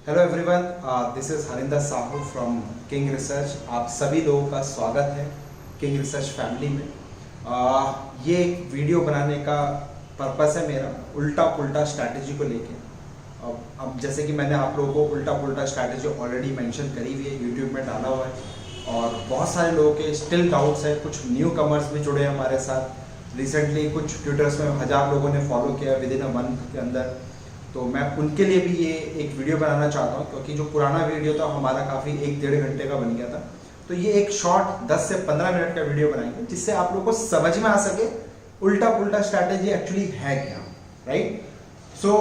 Hello everyone, this is Harinder Sahu from king research. आप सभी लोगों का स्वागत है किंग रिसर्च फैमिली में। ये एक वीडियो बनाने का पर्पस है मेरा उल्टा पुल्टा स्ट्रैटेजी को लेके। अब जैसे कि मैंने आप लोगों को उल्टा पुल्टा स्ट्रैटेजी ऑलरेडी मेंशन करी हुई है, यूट्यूब में डाला हुआ है और बहुत सारे लोगों के स्टिल डाउट्स है। कुछ न्यू कमर्स भी जुड़े हैं हमारे साथ। रिसेंटली कुछ ट्विटर्स में 1000 लोगों ने फॉलो किया विद इन अ मंथ के अंदर। तो मैं उनके लिए भी ये एक वीडियो बनाना चाहता हूँ, क्योंकि जो पुराना वीडियो था हमारा काफ़ी 1-1.5 घंटे का बन गया था। तो ये एक शॉर्ट 10 से 15 मिनट का वीडियो बनाएंगे जिससे आप लोगों को समझ में आ सके उल्टा पुल्टा स्ट्रैटेजी एक्चुअली है क्या, right. So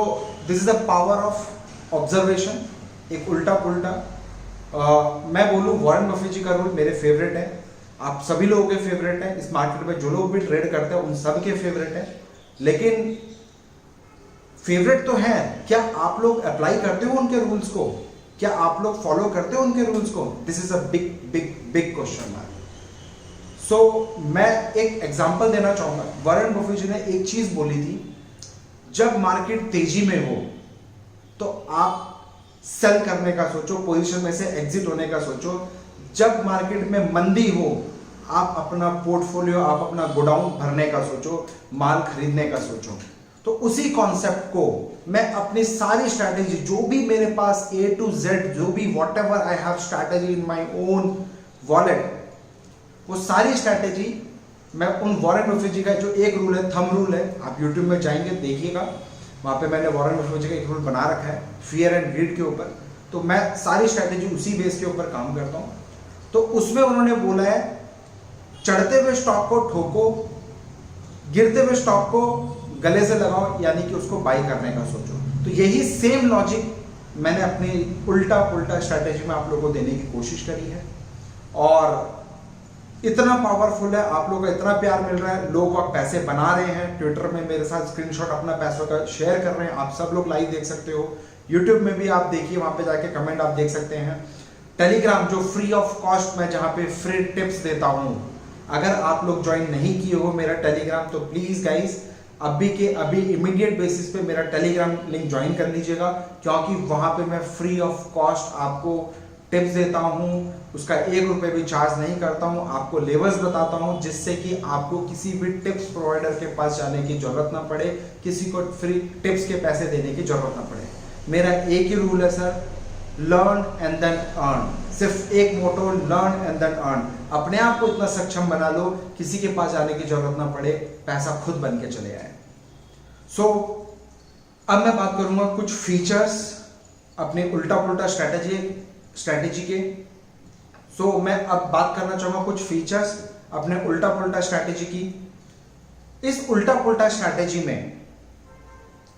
this is the power of observation. एक उल्टा पुल्टा मैं बोलूँ वॉरेन बफेट जी का रूल मेरे फेवरेट है, आप सभी लोगों के फेवरेट है, इस मार्केट में जो लोग भी ट्रेड करते हैं उन सब के फेवरेट है। लेकिन फेवरेट तो है, क्या आप लोग अप्लाई करते हो उनके रूल्स को? क्या आप लोग फॉलो करते हो उनके रूल्स को? This is a big big big question mark. So मैं एक एग्जांपल देना चाहूंगा। वॉरेन बफेट जी ने एक चीज बोली थी, जब मार्केट तेजी में हो तो आप सेल करने का सोचो, पोजीशन में से एग्जिट होने का सोचो। जब मार्केट में मंदी हो आप अपना पोर्टफोलियो, आप अपना गोडाउन भरने का सोचो, माल खरीदने का सोचो। तो उसी कॉन्सेप्ट को मैं अपनी सारी स्ट्रैटेजी, जो भी मेरे पास A to Z, जो भी what ever I have strategy in my own wallet, वो सारी स्ट्रैटेजी मैं उन वॉरेन बफेट जी का जो एक रूल है, थंब रूल है, आप यूट्यूब में जाएंगे देखिएगा, वहां पे मैंने वॉरेन बफेट जी का एक रूल बना रखा है फियर एंड ग्रीड के ऊपर। तो मैं सारी स्ट्रैटेजी उसी बेस के ऊपर काम करता हूं। तो उसमें उन्होंने बोला है, चढ़ते हुए स्टॉक को ठोको, गिरते हुए स्टॉक को गले से लगाओ, यानी कि उसको बाई करने का सोचो। तो यही सेम लॉजिक मैंने अपनी उल्टा पुल्टा स्ट्रैटेजी में आप लोगों को देने की कोशिश करी है और इतना पावरफुल है, आप लोगों का इतना प्यार मिल रहा है, लोग आप पैसे बना रहे हैं, ट्विटर में मेरे साथ स्क्रीनशॉट अपना पैसों का शेयर कर रहे हैं, आप सब लोग लाइव देख सकते हो, यूट्यूब में भी आप देखिए, वहां पे जाके कमेंट आप देख सकते हैं। टेलीग्राम जो फ्री ऑफ कॉस्ट मैं जहां पे फ्री टिप्स देता हूं, अगर आप लोग ज्वाइन नहीं किए हो मेरा टेलीग्राम तो प्लीज गाइज अभी के अभी इमीडिएट बेसिस पे मेरा टेलीग्राम लिंक ज्वाइन कर लीजिएगा, क्योंकि वहां पे मैं फ्री ऑफ कॉस्ट आपको टिप्स देता हूं, उसका 1 रुपए भी चार्ज नहीं करता हूं, आपको लेवल्स बताता हूं, जिससे कि आपको किसी भी टिप्स प्रोवाइडर के पास जाने की जरूरत ना पड़े, किसी को फ्री टिप्स के पैसे देने की जरूरत ना पड़े। मेरा एक ही रूल है sir, learn and then earn. सिर्फ एक motto, learn and then earn. अपने आप को इतना सक्षम बना लो, किसी के पास जाने की जरूरत ना पड़े, पैसा खुद बन के चले आए। सो अब मैं बात करूंगा कुछ फीचर्स अपने उल्टा पुल्टा स्ट्रैटेजी के। सो मैं अब बात करना चाहूंगा कुछ फीचर्स अपने उल्टा पुल्टा स्ट्रैटेजी की। इस उल्टा पुल्टा स्ट्रैटेजी में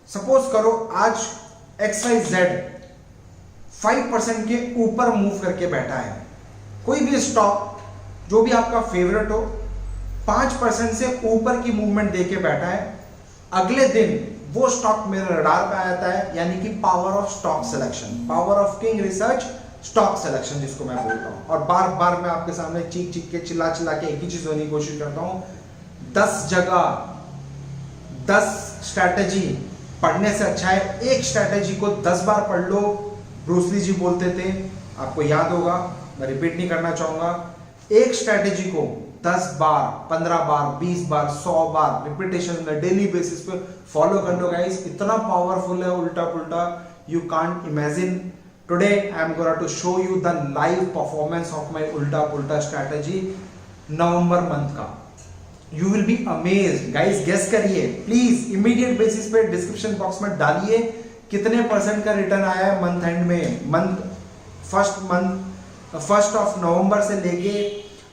सपोज करो आज XYZ 5% के ऊपर मूव करके बैठा है, कोई भी स्टॉक जो भी आपका फेवरेट हो 5% से ऊपर की मूवमेंट देके बैठा है, अगले दिन वो स्टॉक मेरे रडार पे आता है, यानी कि power of stock selection, power of king research stock selection जिसको मैं बोलता हूं। और बार बार मैं आपके सामने चीख चीख के चिल्ला चिल्ला के एक ही चीज होने की कोशिश करता हूं, 10 जगह 10 स्ट्रैटेजी पढ़ने से अच्छा है एक स्ट्रैटेजी को 10 बार पढ़ लो। ब्रूस ली जी बोलते थे, आपको याद होगा, मैं रिपीट नहीं करना चाहूंगा, एक स्ट्रैटेजी को 10 बार, 15 बार, 20 बार, 100 बार रिपीटेशन में डेली बेसिस पे फॉलो कर लो गाइस। इतना पावरफुल है उल्टा पुल्टा, you can't imagine. Today I am going to show you the live performance of my उल्टा पुल्टा स्ट्रैटेजी नवंबर मंथ का। You will be amazed guys. Guess करिए प्लीज, इमीडिएट बेसिस पे डिस्क्रिप्शन बॉक्स में डालिए कितने % का रिटर्न आया है मंथ एंड में। फर्स्ट ऑफ नवंबर से लेके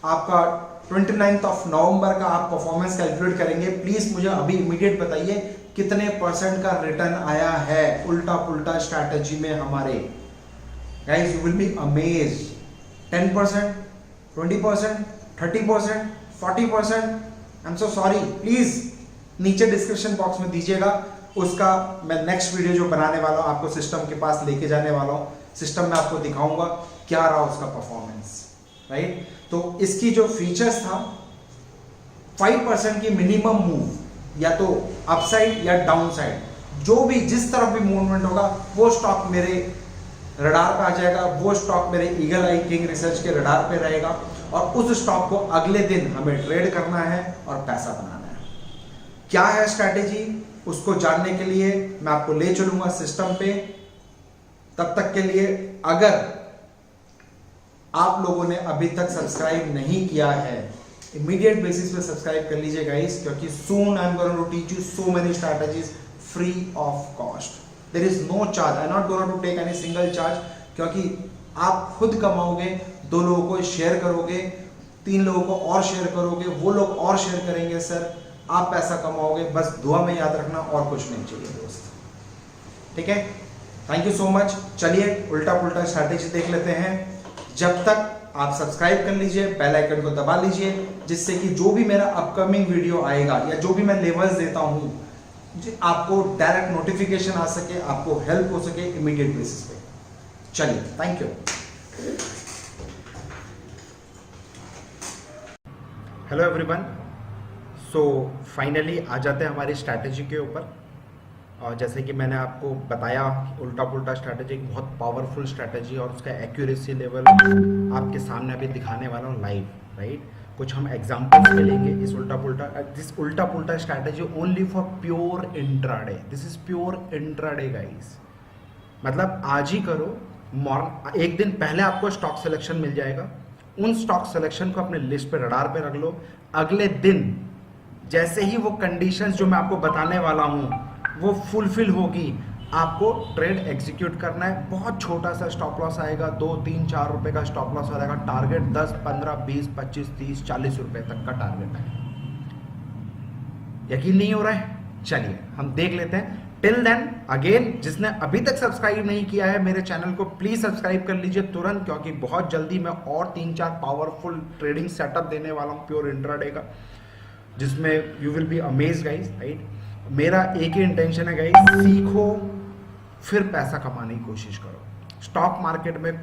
आपका 29th ऑफ नवंबर का आप परफॉर्मेंस कैलकुलेट करेंगे। प्लीज मुझे अभी इमीडिएट बताइए कितने % का रिटर्न आया है उल्टा पुल्टा स्ट्रैटेजी में हमारे। Guys you will be amazed. 10%, 20%, 30%, 40%, I am so sorry, please नीचे डिस्क्रिप्शन बॉक्स में दीजिएगा, उसका मैं नेक्स्ट वीडियो जो बनाने वाला हूं आपको सिस्टम के पास लेके जाने वाला हूं, सिस्टम में आपको दिखाऊंगा क्या रहा उसका परफॉर्मेंस, राइट। तो इसकी जो फीचर्स था, 5% की मिनिमम मूव, या तो अपसाइड या डाउन साइड, जो भी जिस तरफ भी मूवमेंट होगा वो स्टॉक मेरे रडार पे आ जाएगा, वो स्टॉक मेरे ईगल आई किंग रिसर्च के रडार पे रहेगा और उस स्टॉक को अगले दिन हमें ट्रेड करना है और पैसा बनाना है। क्या है स्ट्रैटेजी, उसको जानने के लिए मैं आपको ले चलूंगा सिस्टम पे। तब तक के लिए अगर आप लोगों ने अभी तक सब्सक्राइब नहीं किया है, इमीडिएट बेसिस पे सब्सक्राइब कर लीजिए गाइस, क्योंकि soon I am going to teach you so many strategies free of cost. There is no charge, I am not going to take any single charge, क्योंकि आप खुद कमाओगे, 2 लोगों को शेयर करोगे, 3 लोगों को और शेयर करोगे, वो लोग और शेयर करेंगे सर, आप पैसा कमाओगे। बस दुआ में याद रखना, और कुछ नहीं चाहिए दोस्त, ठीक है। Thank you so much. चलिए उल्टा पुल्टा स्ट्रैटेजी देख लेते हैं। जब तक आप सब्सक्राइब कर लीजिए, बेल आइकन को दबा लीजिए, जिससे कि जो भी मेरा अपकमिंग वीडियो आएगा या जो भी मैं लेवल्स देता हूं, आपको डायरेक्ट नोटिफिकेशन आ सके, आपको हेल्प हो सके इमीडिएट बेसिस पे। चलिए, thank you. Hello everyone, so finally आ जाते हैं हमारी स्ट्रैटेजी के ऊपर। और जैसे कि मैंने आपको बताया, उल्टा पुल्टा स्ट्रैटेजी एक बहुत पावरफुल स्ट्रैटेजी और उसका एक्यूरेसी लेवल आपके सामने अभी दिखाने वाला हूँ लाइव, राइट। कुछ हम एग्जांपल्स में लेंगे इस उल्टा पुल्टा, दिस उल्टा पुल्टा strategy only for pure intraday. This is pure intraday guys, मतलब आज ही करो, एक दिन पहले आपको स्टॉक सिलेक्शन मिल जाएगा, उन स्टॉक सिलेक्शन को अपने लिस्ट पे, रडार पे रख लो। अगले दिन जैसे ही वो कंडीशंस जो मैं आपको बताने वाला हूँ वो फुलफिल होगी, आपको ट्रेड एग्जीक्यूट करना है। बहुत छोटा सा स्टॉप लॉस आएगा, 2, 3, 4 रुपए का स्टॉप लॉस आएगा। टारगेट 10, 15, 20, 25, 30, 40 रुपए तक का टारगेट है। यकीन नहीं हो रहा है? चलिए हम देख लेते हैं। टिल देन अगेन, जिसने अभी तक सब्सक्राइब नहीं किया है मेरे चैनल को, प्लीज सब्सक्राइब कर लीजिए तुरंत, क्योंकि बहुत जल्दी मैं और 3-4 पावरफुल ट्रेडिंग सेटअप देने वाला हूं प्योर इंट्राडे का, जिसमें you will be amazed guys, right. मेरा एक ही इंटेंशन है गाइस, सीखो फिर पैसा कमाने की कोशिश करो। स्टॉक मार्केट में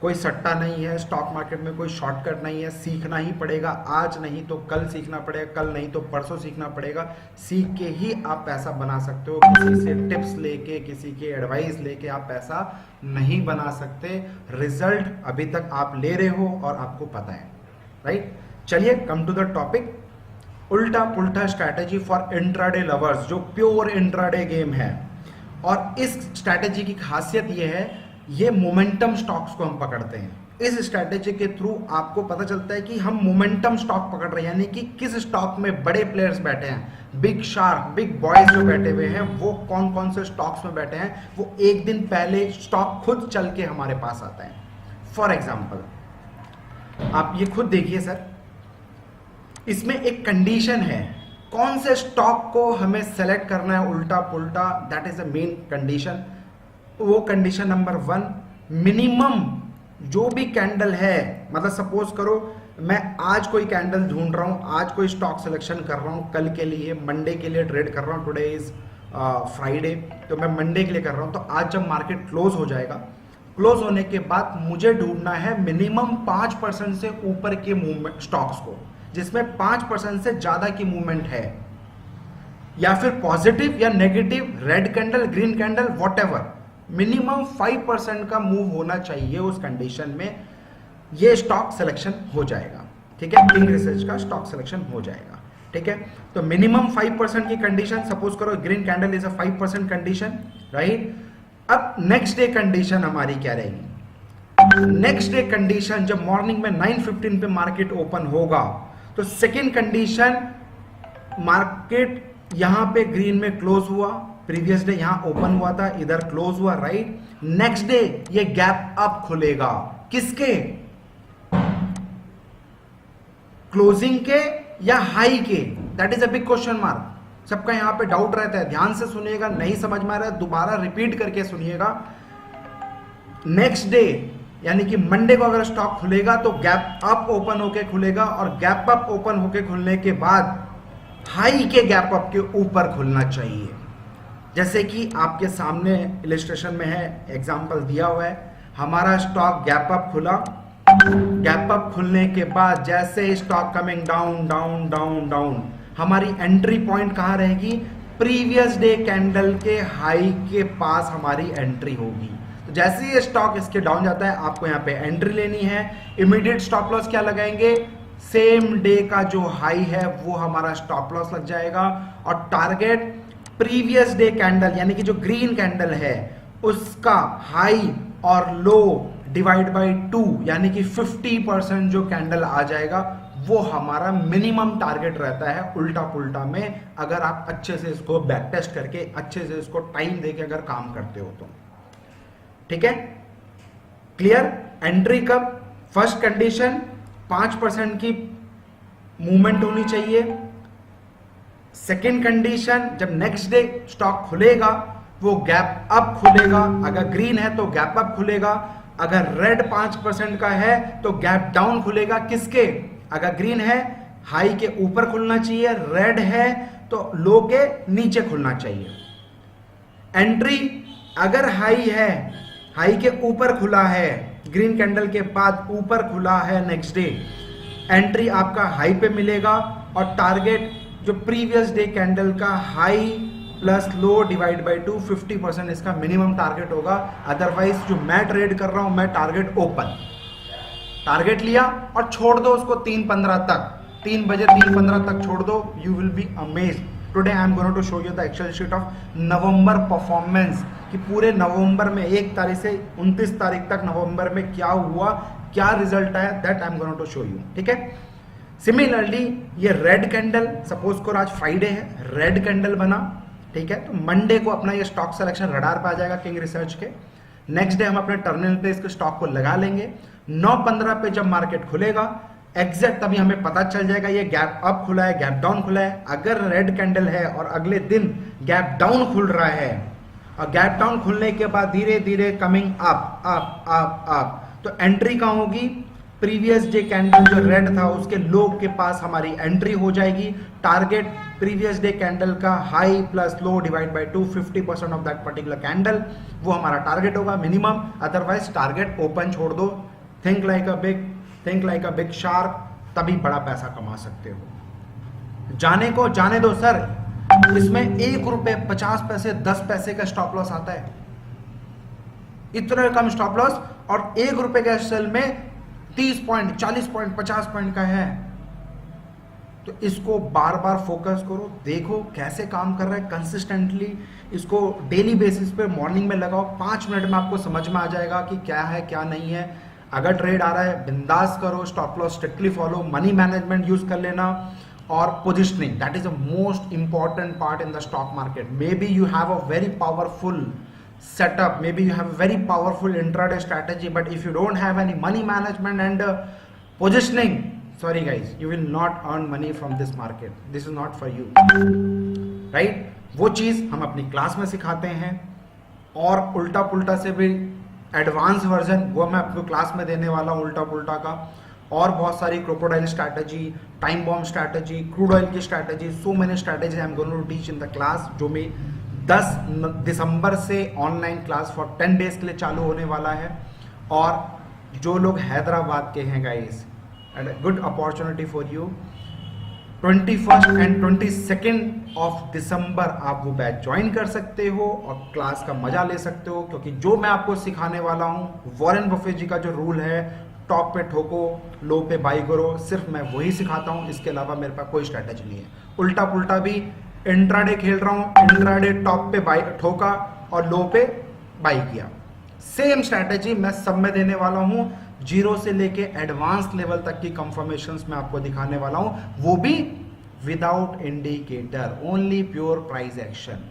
कोई सट्टा नहीं है, स्टॉक मार्केट में कोई शॉर्टकट नहीं है। सीखना ही पड़ेगा, आज नहीं तो कल सीखना पड़ेगा, कल नहीं तो परसों सीखना पड़ेगा। सीख के ही आप पैसा बना सकते हो। किसी से टिप्स लेके, किसी के एडवाइस लेके आप पैसा नहीं बना सकते। रिजल्ट अभी तक आप ले रहे हो और आपको पता है, राइट। चलिए कम टू द टॉपिक। उल्टा पुल्टा स्ट्रैटेजी फॉर इंट्राडे लवर्स, जो प्योर इंट्राडे गेम है। और इस स्ट्रैटेजी की खासियत यह है, ये मोमेंटम स्टॉक्स को हम पकड़ते हैं। इस स्ट्रैटेजी के थ्रू आपको पता चलता है कि हम मोमेंटम स्टॉक पकड़ रहे हैं, यानी कि किस स्टॉक में बड़े प्लेयर्स बैठे हैं, बिग शार्क, बिग बॉयज जो बैठे हुए हैं, वो कौन कौन से स्टॉक्स में बैठे हैं। वो एक दिन पहले स्टॉक खुद चल के हमारे पास आता है। फॉर एग्जाम्पल आप ये खुद देखिए सर, इसमें एक कंडीशन है, कौन से स्टॉक को हमें सेलेक्ट करना है उल्टा पुल्टा, that is the main condition. वो कंडीशन नंबर 1, मिनिमम जो भी कैंडल है, मतलब सपोज करो मैं आज कोई कैंडल ढूंढ रहा हूं, आज कोई स्टॉक सिलेक्शन कर रहा हूं, कल के लिए, मंडे के लिए ट्रेड कर रहा हूं, टुडे इज फ्राइडे, तो मैं मंडे के लिए कर रहा हूं। तो आज जब मार्केट क्लोज हो जाएगा, क्लोज होने के बाद मुझे ढूंढना है मिनिमम 5% से ऊपर के मूवमेंट स्टॉक्स को, जिसमें 5% से ज्यादा की मूवमेंट है, या फिर पॉजिटिव या negative, red candle, green candle, whatever, minimum 5% का मूव होना चाहिए। उस कंडीशन में ये स्टॉक सिलेक्शन हो जाएगा, ठीक है। किंग रिसर्च का स्टॉक सिलेक्शन हो जाएगा, ठीक है। तो मिनिमम 5% की कंडीशन, सपोज करो green candle is a 5% condition, right. अब नेक्स्ट डे कंडीशन हमारी क्या रहेगी? नेक्स्ट डे कंडीशन जब मॉर्निंग में 9:15 पे मार्केट ओपन होगा, तो सेकेंड कंडीशन, मार्केट यहां पे ग्रीन में क्लोज हुआ, प्रीवियस डे यहां ओपन हुआ था, इधर क्लोज हुआ, राइट। नेक्स्ट डे ये गैप अप खुलेगा, किसके? क्लोजिंग के या हाई के? That is a big question mark. सबका यहां पे डाउट रहता है, ध्यान से सुनिएगा, नहीं समझ में आ रहा है दोबारा रिपीट करके सुनिएगा। नेक्स्ट डे यानी कि मंडे को अगर स्टॉक खुलेगा तो गैप अप ओपन होके खुलेगा, और गैप अप ओपन होके खुलने के बाद हाई के गैप अप के ऊपर खुलना चाहिए। जैसे कि आपके सामने इलस्ट्रेशन में है, एग्जांपल दिया हुआ है, हमारा स्टॉक गैप अप खुला, गैप अप खुलने के बाद जैसे stock coming down down down down, हमारी एंट्री पॉइंट कहां रहेगी? प्रीवियस डे कैंडल के हाई के पास हमारी एंट्री होगी। तो जैसे ही स्टॉक इसके डाउन जाता है आपको यहाँ पे एंट्री लेनी है। इमीडिएट स्टॉप लॉस क्या लगाएंगे, सेम डे का जो हाई है वो हमारा स्टॉप लॉस लग जाएगा, और टारगेट प्रीवियस डे कैंडल यानी कि जो ग्रीन कैंडल है उसका हाई और लो डिवाइड बाय 2 यानी कि 50% जो कैंडल आ जाएगा वो हमारा मिनिमम टारगेट रहता है उल्टा पुल्टा में, अगर आप अच्छे से इसको बैक टेस्ट करके अच्छे से इसको टाइम देके अगर काम करते हो तो। ठीक है, क्लियर। एंट्री कब, फर्स्ट कंडीशन 5% की मूवमेंट होनी चाहिए। सेकेंड कंडीशन, जब नेक्स्ट डे स्टॉक खुलेगा वो गैप अप खुलेगा, अगर ग्रीन है तो गैप अप खुलेगा, अगर रेड 5% का है तो गैप डाउन खुलेगा। किसके, अगर ग्रीन है हाई के ऊपर खुलना चाहिए, रेड है तो लो के नीचे खुलना चाहिए। एंट्री अगर हाई है, हाई के ऊपर खुला है, ग्रीन कैंडल के बाद ऊपर खुला है नेक्स्ट डे, एंट्री आपका हाई पे मिलेगा, और टारगेट जो प्रीवियस डे कैंडल का high plus low divide by 2 50% इसका मिनिमम टारगेट होगा। अदरवाइज जो मैं ट्रेड कर रहा हूं मैं टारगेट ओपन, टारगेट लिया और छोड़ दो उसको 3:15 तक, 3 बजे 3:15 तक छोड़ दो, you will be amazed. Today I am going to show you the excel sheet of November performance, कि पूरे नवंबर में 1 तारीख से 29 तारीख तक नवंबर में क्या हुआ, क्या रिजल्ट आया, that I am going to show you. ठीक है, सिमिलरली ये रेड कैंडल, सपोज को आज फ्राइडे है, रेड कैंडल बना, ठीक है, तो मंडे को अपना ये स्टॉक सिलेक्शन रडार पे आ जाएगा किंग रिसर्च के। नेक्स्ट डे हम अपने टर्मिनल पे इसके स्टॉक को लगा लेंगे। 9:15 पे जब मार्केट खुलेगा एग्जैक्ट तभी हमें पता चल जाएगा ये गैप अप खुला है, गैप डाउन खुला है। अगर रेड कैंडल है और अगले दिन गैप डाउन खुल रहा है, और गैप डाउन खुलने के बाद धीरे धीरे coming up up up up, तो एंट्री कहाँ होगी, प्रीवियस डे कैंडल जो रेड था उसके लो के पास हमारी एंट्री हो जाएगी। टारगेट प्रीवियस डे कैंडल का high plus low divide by 2 50% of that particular candle, वो हमारा टारगेट होगा मिनिमम। अदरवाइज टारगेट ओपन छोड़ दो, think like a big shark, तभी बड़ा पैसा कमा सकते हो। जाने दो सर, इसमें 1 रुपए 50 पैसे 10 पैसे का स्टॉप लॉस आता है, इतना कम स्टॉप लॉस, और 1 रुपए के सेल में 30 पॉइंट 40 पॉइंट 50 पॉइंट का है। तो इसको बार बार फोकस करो, देखो कैसे काम कर रहा है कंसिस्टेंटली, इसको डेली बेसिस पे मॉर्निंग में लगाओ, 5 मिनट में आपको समझ में आ जाएगा कि क्या है क्या नहीं है। अगर ट्रेड आ रहा है बिंदास करो, stop loss strictly follow, money management use कर लेना, और positioning, that is the most important part in the stock market. May be you have a very powerful setup, maybe you have a very powerful intraday strategy, but if you don't have any money management and positioning, sorry guys, you will not earn money from this market. This is not for you, right? वो चीज हम अपनी class में सिखाते हैं, और उल्टा पुल्टा से भी एडवांस वर्जन वो मैं आपको क्लास में देने वाला हूँ उल्टा पुल्टा का, और बहुत सारी crocodile strategy, time bomb strategy, crude oil की strategy, so many strategy I am going to teach in the class, जो मैं 10 दिसंबर से ऑनलाइन क्लास फॉर 10 डेज के लिए चालू होने वाला है। और जो लोग हैदराबाद के हैं guys, good opportunity for you, 21 and 22 of December आप वो बैच ज्वाइन कर सकते हो और क्लास का मजा ले सकते हो, क्योंकि जो मैं आपको सिखाने वाला हूँ, वॉरेन बफेट जी का जो रूल है, टॉप पे ठोको लो पे बाई करो, सिर्फ मैं वही सिखाता हूँ, इसके अलावा मेरे पास कोई स्ट्रैटेजी नहीं है। उल्टा पुल्टा भी इंट्राडे खेल रहा हूँ, इंट्राडे टॉप पे बाई ठोका और लो पे बाई किया, सेम स्ट्रैटेजी मैं सब में देने वाला हूँ। जीरो से लेके एडवांस लेवल तक की कंफर्मेशंस मैं आपको दिखाने वाला हूँ, वो भी without indicator, only pure price action.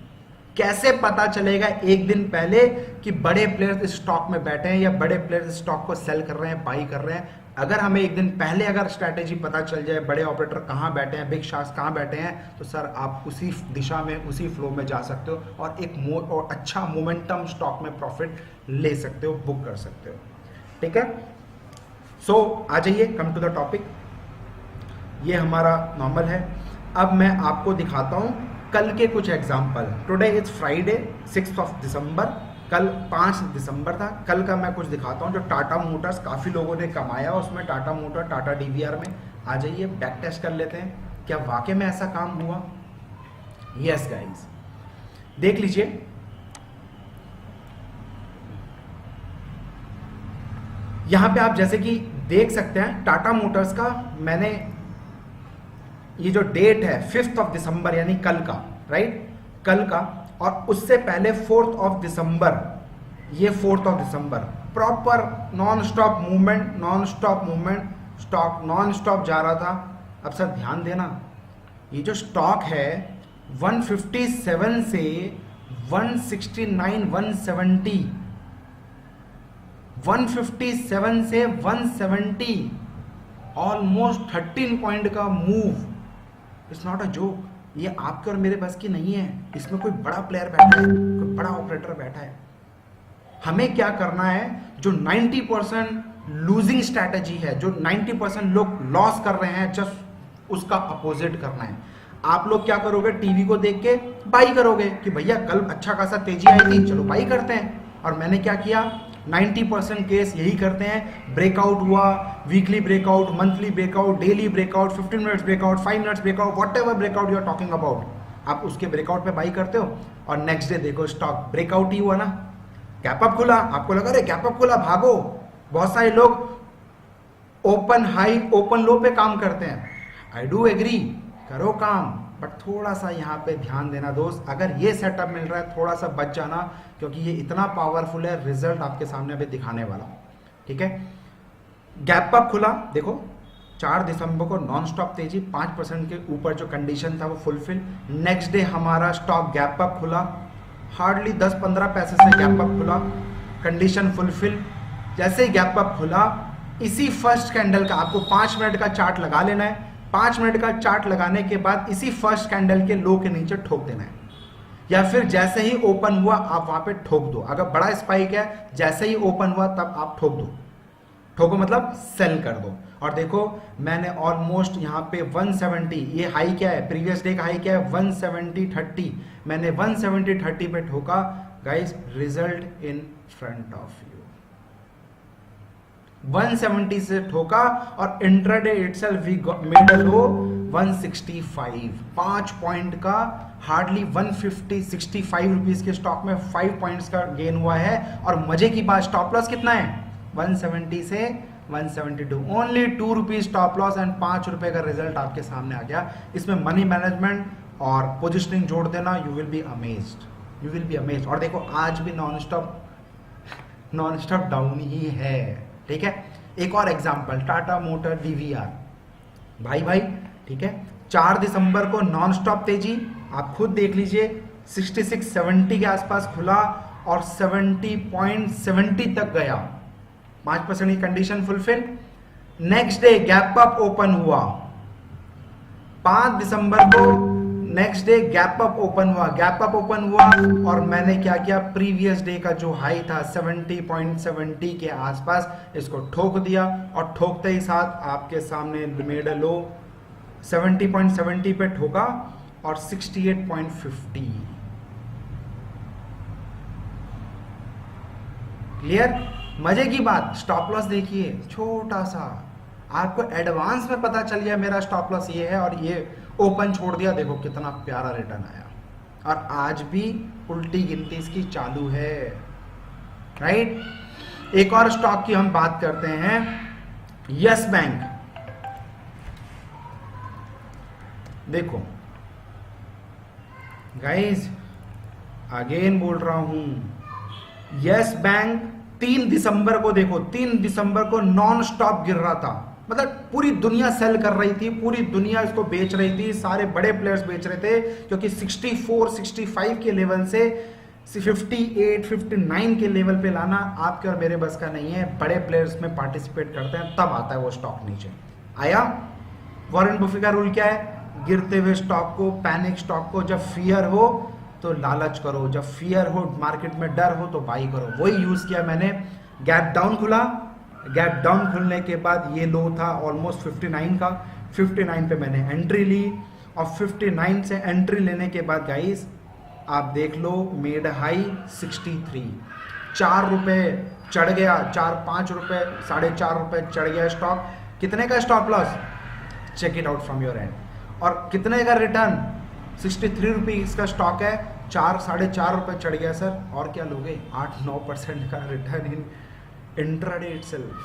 कैसे पता चलेगा एक दिन पहले कि बड़े प्लेयर्स इस स्टॉक में बैठे हैं या बड़े प्लेयर्स इस स्टॉक को सेल कर रहे हैं, बाई कर रहे हैं? अगर हमें एक दिन पहले अगर स्ट्रैटेजी पता चल जाए, बड़े ऑपरेटर कहाँ बैठे हैं, बिग शार्क्स कहाँ बैठे हैं, तो सर आप उसी दिशा में, उसी फ्लो में जा सकते हो और एक और अच्छा मोमेंटम स्टॉक में प्रॉफिट ले सकते हो, बुक कर सकते हो। ठीक है, सो आ जाइए, कम टू द टॉपिक। ये हमारा नॉर्मल है। अब मैं आपको दिखाता हूँ कल के कुछ example. Today is Friday 6 of December, कल 5 दिसंबर था। कल का मैं कुछ दिखाता हूँ जो टाटा मोटर्स काफ़ी लोगों ने कमाया, उसमें टाटा मोटर, टाटा डीवीआर में। आ जाइए बैक टेस्ट कर लेते हैं, क्या वाकई में ऐसा काम हुआ? यस गाइज, देख लीजिए, यहां पे आप जैसे कि देख सकते हैं टाटा मोटर्स का मैंने ये जो डेट है 5 दिसंबर यानी कल का, राइट, कल का, और उससे पहले 4 दिसंबर, ये 4 दिसंबर proper non stop movement, stock non stop जा रहा था। अब सर ध्यान देना, ये जो स्टॉक है 157 से 169 170, 157 से 170, ऑलमोस्ट 13 पॉइंट का move, it's not a joke. ये आपके और मेरे बस की नहीं है, इसमें कोई बड़ा प्लेयर बैठा है, कोई बड़ा ऑपरेटर बैठा है। हमें क्या करना है, जो 90% लूजिंग स्ट्रैटेजी है, जो 90% लोग लॉस कर रहे हैं, जस्ट उसका अपोजिट करना है। आप लोग क्या करोगे, टीवी को देख के बाई करोगे कि भैया कल अच्छा खासा तेजी आई थी, चलो बाई करते हैं। और मैंने क्या किया, 90% केस यही करते हैं, ब्रेकआउट हुआ, weekly breakout, monthly breakout, daily breakout, 15 minutes breakout, 5 minutes breakout, whatever breakout you are talking about, आप उसके ब्रेकआउट पे बाई करते हो और नेक्स्ट डे देखो स्टॉक ब्रेकआउट ही हुआ ना, गैप अप खुला, आपको लगा अरे गैप अप खुला भागो। बहुत सारे लोग ओपन हाई ओपन लो पे काम करते हैं, आई डू एग्री, करो काम, बट थोड़ा सा यहाँ पे ध्यान देना दोस्त, अगर ये सेटअप मिल रहा है थोड़ा सा बच जाना, क्योंकि ये इतना पावरफुल है, रिजल्ट आपके सामने अभी दिखाने वाला, ठीक है। गैप अप खुला, देखो 4 दिसंबर को नॉन स्टॉप तेजी, 5% के ऊपर जो कंडीशन था वो फुलफिल। नेक्स्ट डे हमारा स्टॉक गैप अप खुला, हार्डली 10-15 पैसे से गैप अप खुला, कंडीशन फुलफिल। जैसे ही गैप अप खुला, इसी फर्स्ट कैंडल का आपको 5 मिनट का चार्ट लगा लेना है, 5 मिनट का चार्ट लगाने के बाद इसी फर्स्ट कैंडल के लो के नीचे ठोक देना है, या फिर जैसे ही ओपन हुआ आप वहां पे ठोक दो। अगर बड़ा स्पाइक है, जैसे ही ओपन हुआ तब आप ठोक दो, ठोको मतलब सेल कर दो। और देखो मैंने ऑलमोस्ट यहाँ पे 170, ये हाई क्या है, प्रीवियस डे का हाई क्या है 170.30, मैंने 170.30 पे ठोका guys, result in front of you, 170 से ठोका और intraday itself we made a low 165, 5 point का, हार्डली 165 रुपीज के स्टॉक में 5 पॉइंट्स का गेन हुआ है। और मजे की बात, स्टॉप लॉस कितना है, 170 से 172, only 2 rupees stop loss and 5 रुपए का रिजल्ट आपके सामने आ गया। इसमें मनी मैनेजमेंट और पोजिशनिंग जोड़ देना, you will be amazed, you will be amazed. और देखो आज भी नॉन स्टॉप डाउन ही है, ठीक है। एक और एग्जांपल, टाटा मोटर DVR, भाई ठीक है, 4 दिसंबर को नॉन स्टॉप तेजी, आप खुद देख लीजिए, 66-70 के आसपास खुला और 70.70 तक गया, 5% की condition fulfil. Next day gap up open हुआ, 5 दिसंबर को next day gap up open हुआ और मैंने क्या किया, प्रीवियस डे का जो हाई था 70.70 के आसपास, इसको ठोक दिया और ठोकते ही साथ आपके सामने मेड अ लो 70.70 पे ठोका और 68.50, क्लियर। मजे की बात, स्टॉप लॉस देखिए छोटा सा, आपको एडवांस में पता चल गया मेरा स्टॉप लॉस ये है और ये ओपन छोड़ दिया, देखो कितना प्यारा रिटर्न आया। और आज भी उल्टी गिनती इसकी चालू है, राइट। एक और स्टॉक की हम बात करते हैं, यस बैंक। देखो गाइस, अगेन बोल रहा हूं, यस बैंक 3 दिसंबर को, देखो 3 दिसंबर को नॉन स्टॉप गिर रहा था, मतलब पूरी दुनिया सेल कर रही थी, पूरी दुनिया इसको बेच रही थी, सारे बड़े प्लेयर्स बेच रहे थे, क्योंकि 64-65 के लेवल से 58-59 के लेवल पे लाना आपके और मेरे बस का नहीं है। बड़े प्लेयर्स में पार्टिसिपेट करते हैं तब आता है वो स्टॉक नीचे आया। वॉरेन बफे का रूल क्या है, गिरते हुए स्टॉक को, पैनिक स्टॉक को, जब फियर हो तो लालच करो, जब फियर हो, मार्केट में डर हो तो बाई करो। वही यूज किया मैंने। गैप डाउन खुला, गैप डाउन खुलने के बाद ये लो था ऑलमोस्ट 59 का, 59 पे मैंने एंट्री ली और 59 से एंट्री लेने के बाद गाइस आप देख लो मेड हाई 63, 4 रुपए चढ़ गया, 4-5 रुपए, 4.5 रुपए चढ़ गया स्टॉक। कितने का stop loss, check it out from your end. और कितने का रिटर्न, 63 रुपीज का स्टॉक है, 4 ₹4.5 चढ़ गया सर, और क्या लोगे? 8-9% का रिटर्न इन इंट्राडे इटसेल्फ।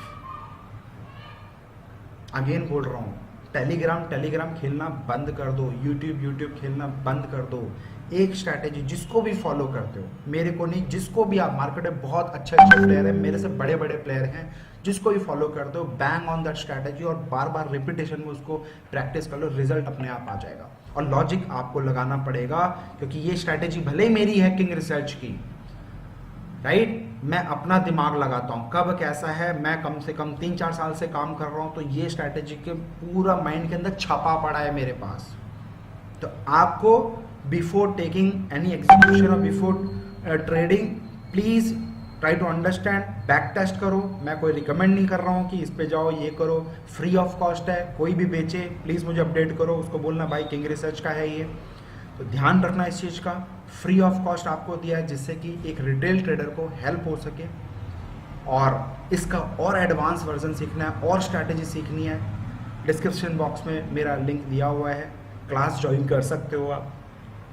अगेन बोल रहा हूँ, टेलीग्राम खेलना बंद कर दो, यूट्यूब खेलना बंद कर दो। एक स्ट्रैटेजी जिसको भी फॉलो करते हो, मेरे को नहीं, जिसको भी आप, मार्केट में बहुत अच्छे प्लेयर हैं, मेरे से बड़े प्लेयर हैं, जिसको भी फॉलो करते हो, बैंग ऑन दैट स्ट्रैटेजी और बार बार रिपीटेशन में उसको प्रैक्टिस कर लो, रिजल्ट अपने आप आ जाएगा। और लॉजिक आपको लगाना पड़ेगा, क्योंकि ये स्ट्रैटेजी भले ही मेरी है किंग रिसर्च की, राइट, मैं अपना दिमाग लगाता हूँ कब कैसा है, मैं कम से कम 3-4 साल से काम कर रहा हूँ, तो ये स्ट्रैटेजी के पूरा माइंड के अंदर छपा पड़ा है मेरे पास। तो आपको बिफोर टेकिंग एनी एग्जीक्यूशन और before trading, please try to understand, back test करो। मैं कोई रिकमेंड नहीं कर रहा हूँ कि इस पे जाओ, ये करो, फ्री ऑफ कॉस्ट है। कोई भी बेचे प्लीज मुझे अपडेट करो, उसको बोलना भाई किंग रिसर्च का है ये। तो ध्यान रखना इस चीज़ का, फ्री ऑफ कॉस्ट आपको दिया है, जिससे कि एक रिटेल ट्रेडर को हेल्प हो सके। और इसका और एडवांस वर्जन सीखना है और स्ट्रैटेजी सीखनी है, डिस्क्रिप्शन बॉक्स में मेरा लिंक दिया हुआ है, क्लास ज्वाइन कर सकते हो आप।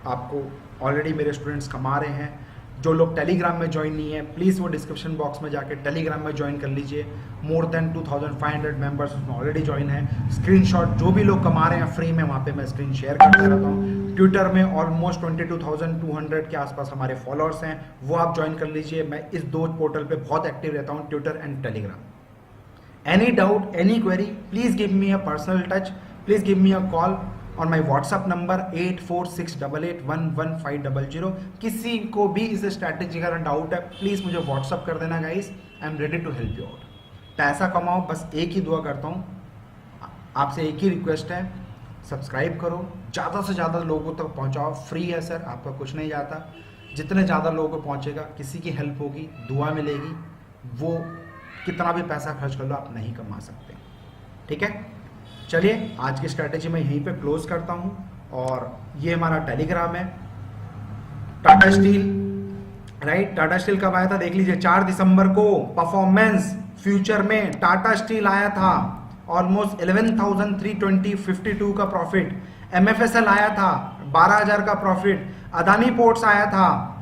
आपको ऑलरेडी मेरे स्टूडेंट्स कमा रहे हैं। जो लोग टेलीग्राम में ज्वाइन नहीं है, प्लीज़ वो डिस्क्रिप्शन बॉक्स में जाके टेलीग्राम में ज्वाइन कर लीजिए। मोर देन 2500 मेंबर्स उसमें ऑलरेडी ज्वाइन है। स्क्रीनशॉट जो भी लोग कमा रहे हैं फ्री में, वहाँ पे मैं स्क्रीन शेयर करता रहता हूँ। ट्विटर में ऑलमोस्ट 22,200 के आसपास हमारे फॉलोअर्स हैं, वो आप ज्वाइन कर लीजिए। मैं इस 2 पोर्टल पे बहुत एक्टिव रहता हूँ, Twitter and Telegram. Any doubt, any query, please give me a personal touch, please give me a call और माई व्हाट्सअप नंबर 8468811500। किसी को भी इस स्ट्रैटेजी का डाउट है, प्लीज़ मुझे व्हाट्सअप कर देना guys, I am ready to help you out. पैसा कमाओ, बस एक ही दुआ करता हूँ आपसे, एक ही रिक्वेस्ट है, सब्सक्राइब करो, ज़्यादा से ज़्यादा लोगों तक पहुँचाओ। फ्री है सर, आपका कुछ नहीं जाता। जितने ज़्यादा लोगों को पहुँचेगा, किसी की हेल्प होगी, दुआ मिलेगी, वो कितना भी पैसा खर्च कर लो आप नहीं कमा सकते। ठीक है, चलिए आज की स्ट्रैटेजी मैं यहीं पे क्लोज करता हूं। और ये हमारा टेलीग्राम है, Tata steel, right. Tata steel कब आया था देख लीजिए, 4 दिसंबर को परफॉर्मेंस फ्यूचर में टाटा स्टील आया था, ऑलमोस्ट 11,352 का प्रॉफिट। एमएफएसएल आया था 12,000 का प्रॉफिट। अदानी पोर्ट्स आया था,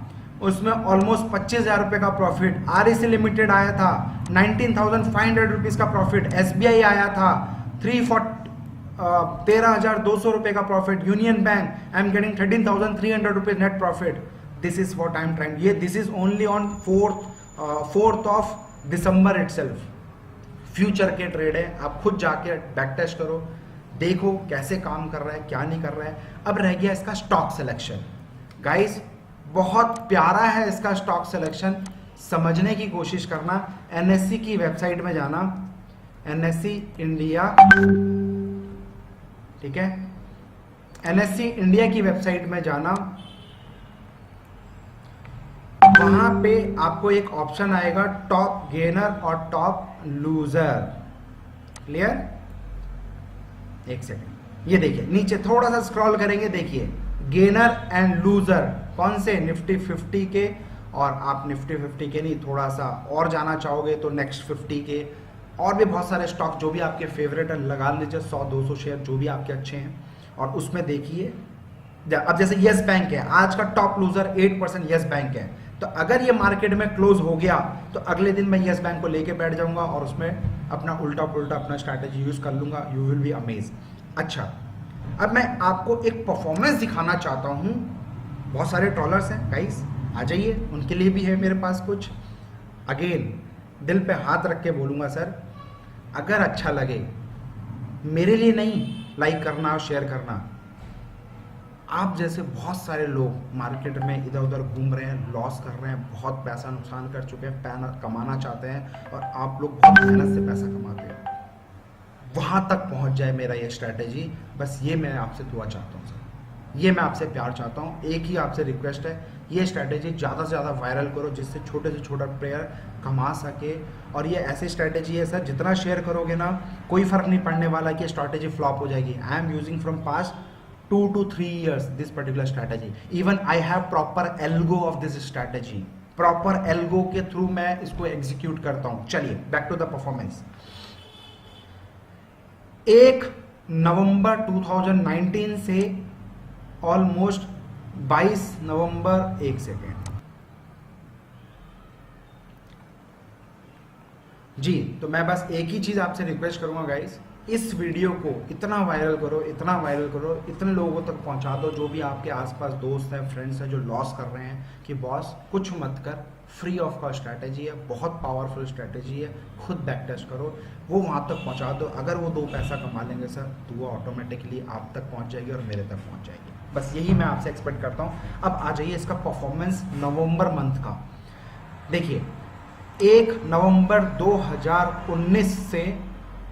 उसमें ऑलमोस्ट 25,000 रुपए का प्रॉफिट। आरईसी लिमिटेड आया था 19,500 रुपीज का प्रॉफिट। एसबीआई आया था 13,200 रुपए का profit. Union Bank, I am getting 13,300 rupees net profit. This is what I am trying, ये this is only on 4th of दिसंबर इटसेल्फ। फ्यूचर के ट्रेड है, आप खुद जाके बैक टेस्ट करो, देखो कैसे काम कर रहा है, क्या नहीं कर रहा है। अब रह गया इसका स्टॉक सिलेक्शन। गाइस बहुत प्यारा है इसका स्टॉक सिलेक्शन, समझने की कोशिश करना। एनएससी की वेबसाइट में जाना, एनएससी इंडिया, ठीक है, एनएससी इंडिया की वेबसाइट में जाना। वहां पे आपको एक ऑप्शन आएगा टॉप गेनर और टॉप लूजर। क्लियर? एक सेकंड, ये देखिए नीचे थोड़ा सा स्क्रॉल करेंगे, देखिए गेनर एंड लूजर कौन से, निफ्टी 50 के, और आप निफ्टी 50 के नहीं, थोड़ा सा और जाना चाहोगे तो नेक्स्ट 50 के, और भी बहुत सारे स्टॉक जो भी आपके फेवरेट है लगा लीजिए, 100-200 शेयर जो भी आपके अच्छे हैं। और उसमें देखिए, अब जैसे यस बैंक है, आज का टॉप लूजर 8% यस बैंक है। तो अगर ये मार्केट में क्लोज हो गया तो अगले दिन मैं यस बैंक को लेके बैठ जाऊंगा और उसमें अपना उल्टा पुल्टा अपना स्ट्रैटेजी यूज कर लूंगा। You will be amaze. अच्छा, अब मैं आपको एक परफॉर्मेंस दिखाना चाहता हूं। बहुत सारे ट्रॉलर्स हैं गाइस, आ जाइए, उनके लिए भी है मेरे पास कुछ। अगेन दिल पे हाथ रख के बोलूंगा सर, अगर अच्छा लगे, मेरे लिए नहीं, लाइक करना और शेयर करना। आप जैसे बहुत सारे लोग मार्केट में इधर उधर घूम रहे हैं, लॉस कर रहे हैं, बहुत पैसा नुकसान कर चुके हैं, कमाना चाहते हैं, और आप लोग बहुत मेहनत से पैसा कमाते हैं, वहां तक पहुंच जाए मेरा ये स्ट्रैटेजी। बस ये मैं आपसे दुआ चाहता हूँ सर, ये मैं आपसे प्यार चाहता हूँ। एक ही आपसे रिक्वेस्ट है, ये स्ट्रैटेजी ज़्यादा से ज़्यादा वायरल करो, जिससे छोटे से छोटा प्लेयर कमा सके। और ये ऐसी स्ट्रैटेजी है सर, जितना शेयर करोगे ना, कोई फर्क नहीं पड़ने वाला कि स्ट्रैटेजी फ्लॉप हो जाएगी। I am using from past 2 to 3 years this particular strategy. Even I have proper algo of this strategy. Proper algo के थ्रू मैं इसको एग्जीक्यूट करता हूं। चलिए बैक टू द परफॉर्मेंस। 1 नवंबर 2019 से ऑलमोस्ट 22 नवंबर, एक सेकेंड जी। तो मैं बस एक ही चीज़ आपसे रिक्वेस्ट करूंगा गाइस, इस वीडियो को इतना वायरल करो, इतना वायरल करो, इतने लोगों तक पहुंचा दो, जो भी आपके आसपास दोस्त हैं, फ्रेंड्स हैं जो लॉस कर रहे हैं, कि बॉस कुछ मत कर, फ्री ऑफ कॉस्ट स्ट्रैटेजी है, बहुत पावरफुल स्ट्रैटेजी है, खुद बैक टेस्ट करो, वो वहां तक पहुंचा दो। अगर वो 2 पैसा कमा लेंगे सर, तो वो ऑटोमेटिकली आप तक पहुंच जाएगी और मेरे तक पहुंच जाएगी। बस यही मैं आपसे एक्सपेक्ट करता हूँ। अब आ जाइए इसका परफॉर्मेंस नवंबर मंथ का। देखिए 1 नवंबर 2019 से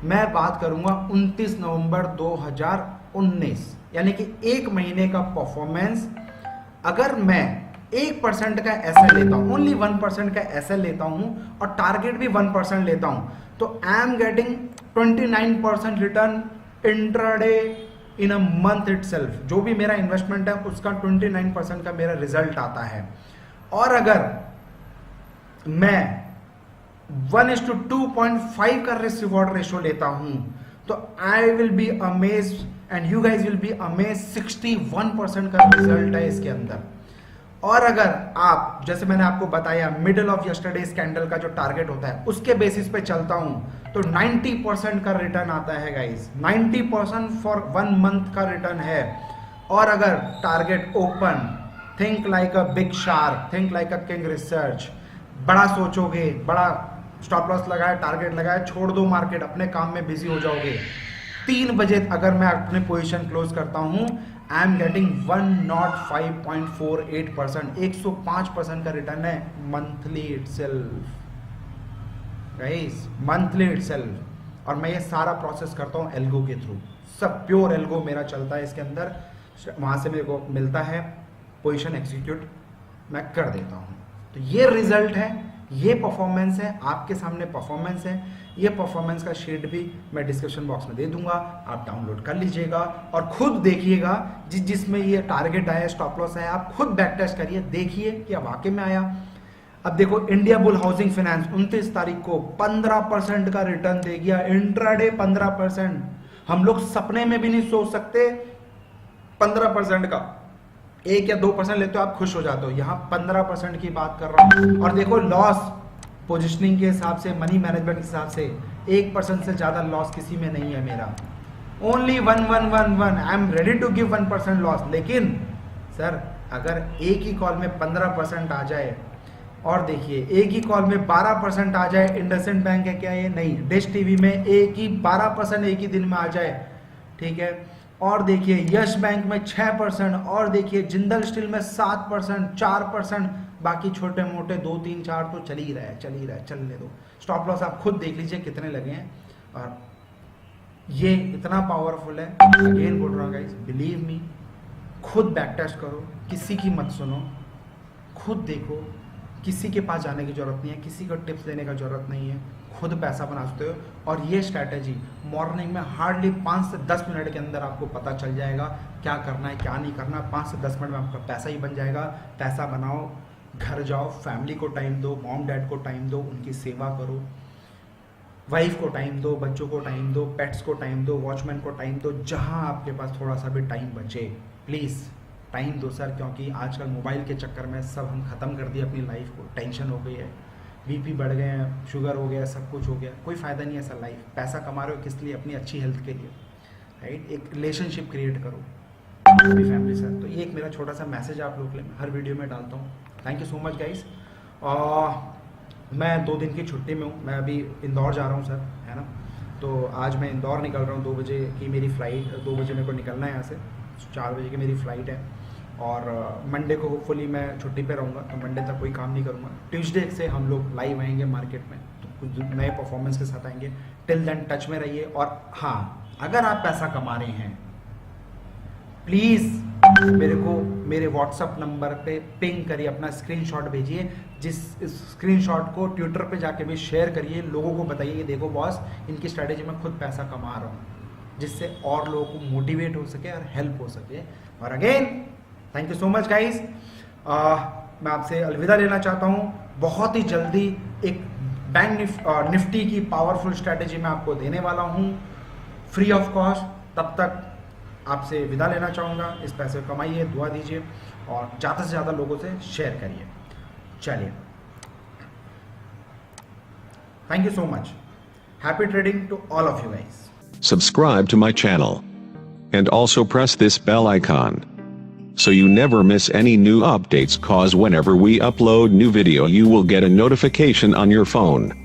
मैं बात करूंगा 29 नवंबर 2019, यानी कि 1 महीने का परफॉर्मेंस। अगर मैं 1% का एसएल लेता हूं, ओनली 1% का एसएल लेता हूं और टारगेट भी 1% लेता हूं, तो आई am getting 29% return intraday in a month itself. जो भी मेरा इन्वेस्टमेंट है उसका 29% का मेरा रिजल्ट आता है। और अगर मैं 1:2.5 का रिस्क रिवॉर्ड रेशो लेता हूं, तो I will be amazed and you guys will be amazed, 61% का रिजल्ट है इसके अंदर। और अगर आप, जैसे मैंने आपको बताया, मिडल ऑफ यस्टरडे कैंडल का जो टारगेट होता है उसके बेसिस पे चलता हूं, तो 90% का रिटर्न आता है गाइस, 90% फॉर 1 मंथ का रिटर्न है। और अगर target open, think like a big shark, think like a king research, बड़ा सोचोगे, बड़ा स्टॉप लॉस लगाए, टारगेट लगाए, छोड़ दो मार्केट, अपने काम में बिजी हो जाओगे। 3 बजे अगर मैं अपनी पोजीशन क्लोज करता हूं, आई एम गेटिंग 105.48%, 105% का रिटर्न है monthly itself guys, monthly itself. और मैं ये सारा प्रोसेस करता हूँ एल्गो के थ्रू, सब प्योर एल्गो मेरा चलता है इसके अंदर। वहां से मेरे को मिलता है पोजीशन एग्जीक्यूट, मैं कर देता हूँ। तो ये रिजल्ट है, ये परफॉर्मेंस है, आपके सामने परफॉर्मेंस है। ये परफॉर्मेंस का शीट भी मैं डिस्क्रिप्शन बॉक्स में दे दूंगा, आप डाउनलोड कर लीजिएगा और खुद देखिएगा। जिसमें ये टारगेट आया, स्टॉप लॉस आया, आप खुद बैक टेस्ट करिए, देखिए कि वाकई में आया। अब देखो इंडिया बुल हाउसिंग फाइनेंस 29 तारीख को 15% का रिटर्न दे गया, इंट्राडे 15%। हम लोग सपने में भी नहीं सोच सकते 15% का, 1 या 2% लेते हो आप खुश हो जाते हो, यहाँ 15% की बात कर रहा हूँ। और देखो लॉस पोजिशनिंग के हिसाब से, मनी मैनेजमेंट के हिसाब से 1% से ज़्यादा लॉस किसी में नहीं है मेरा, only 1 I am ready to give 1% loss. लेकिन सर अगर एक ही कॉल में 15% आ जाए, और देखिए एक ही कॉल में 12% आ जाए, इंडसइंड बैंक है क्या ये, नहीं, डिश टीवी में एक ही 12% एक ही दिन में आ जाए, ठीक है। और देखिए यश बैंक में 6%, और देखिए जिंदल स्टील में 7%, 4%, बाकी छोटे मोटे 2, 3, 4 तो चल ही रहा है, चलने दो। स्टॉप लॉस आप खुद देख लीजिए कितने लगे हैं, और ये इतना पावरफुल है। अगेन बोल रहा हूँ गाइस, बिलीव मी, खुद बैक टेस्ट करो, किसी की मत सुनो, खुद देखो, किसी के पास जाने की जरूरत नहीं है, किसी को टिप्स देने का जरूरत नहीं है, खुद पैसा बना सकते हो। और ये स्ट्रैटेजी मॉर्निंग में हार्डली 5 से 10 मिनट के अंदर आपको पता चल जाएगा क्या करना है क्या नहीं करना। 5 से 10 मिनट में आपका पैसा ही बन जाएगा। पैसा बनाओ, घर जाओ, फैमिली को टाइम दो, मॉम डैड को टाइम दो, उनकी सेवा करो, वाइफ को टाइम दो, बच्चों को टाइम दो, पेट्स को टाइम दो, वॉचमैन को टाइम दो, जहाँ आपके पास थोड़ा सा भी टाइम बचे प्लीज़ टाइम दो सर। क्योंकि आजकल मोबाइल के चक्कर में सब हम ख़त्म कर दिए अपनी लाइफ को, टेंशन हो गई है, बीपी बढ़ गए हैं, शुगर हो गया, सब कुछ हो गया, कोई फ़ायदा नहीं है सर लाइफ। पैसा कमा रहे हो किस लिए? अपनी अच्छी हेल्थ के लिए, राइट। एक रिलेशनशिप क्रिएट करो अपनी फैमिली से। तो ये एक मेरा छोटा सा मैसेज आप लोग के लिए हर वीडियो में डालता हूँ। Thank you so much guys. मैं 2 दिन की छुट्टी में हूँ, मैं अभी इंदौर जा रहा हूँ सर, है ना। तो आज मैं इंदौर निकल रहा हूँ, 2 बजे की मेरी फ़्लाइट, 2 बजे मेरे को निकलना है यहाँ से, 4 बजे की मेरी फ़्लाइट है। और मंडे को होपफुली मैं छुट्टी पे रहूँगा, तो मंडे तक कोई काम नहीं करूँगा। ट्यूसडे से हम लोग लाइव आएंगे मार्केट में, तो कुछ नए परफॉर्मेंस के साथ आएंगे। टिल देन टच में रहिए। और हाँ, अगर आप पैसा कमा रहे हैं प्लीज़ मेरे को मेरे व्हाट्सअप नंबर पे पिंग करिए, अपना स्क्रीनशॉट भेजिए, जिस स्क्रीनशॉट को ट्विटर पे जाके भी शेयर करिए, लोगों को बताइए कि देखो बॉस, इनकी स्ट्रैटेजी में खुद पैसा कमा रहा हूँ, जिससे और लोगों को मोटिवेट हो सके और हेल्प हो सके। और again thank you so much guys. मैं आपसे अलविदा लेना चाहता हूँ। बहुत ही जल्दी एक बैंक निफ्टी की पावरफुल स्ट्रैटेजी मैं आपको देने वाला हूँ फ्री ऑफ कॉस्ट। तब तक आपसे विदा लेना चाहूँगा। इस पैसे को कमाइए, दुआ दीजिए और ज़्यादा से ज़्यादा लोगों से शेयर करिए। चलिए, thank you so much. Happy trading to all of you guys. Subscribe to my channel. And also press this bell icon. So you never miss any new updates, cause whenever we upload new video you will get a notification on your phone.